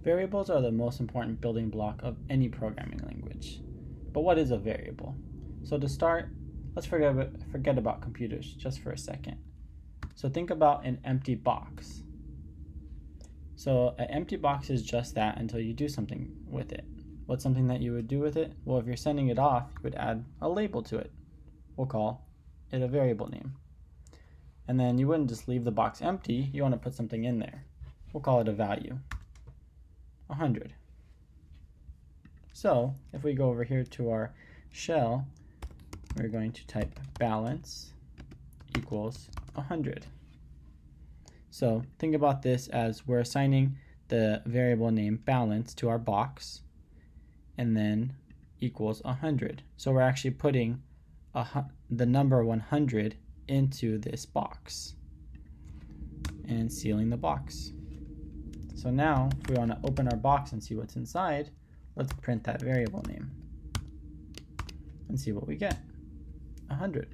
Variables are the most important building block of any programming language. But what is a variable? So to start, let's forget about computers just for a second. So think about an empty box. So an empty box is just that until you do something with it. What's something that you would do with it? Well, if you're sending it off, you would add a label to it. We'll call it a variable name. And then you wouldn't just leave the box empty, you want to put something in there. We'll call it a value, 100. So if we go over here to our shell, we're going to type balance equals 100. So think about this as we're assigning the variable name balance to our box and then equals 100. So we're actually putting the number 100 into this box and sealing the box. So now if we want to open our box and see what's inside, let's print that variable name and see what we get, 100.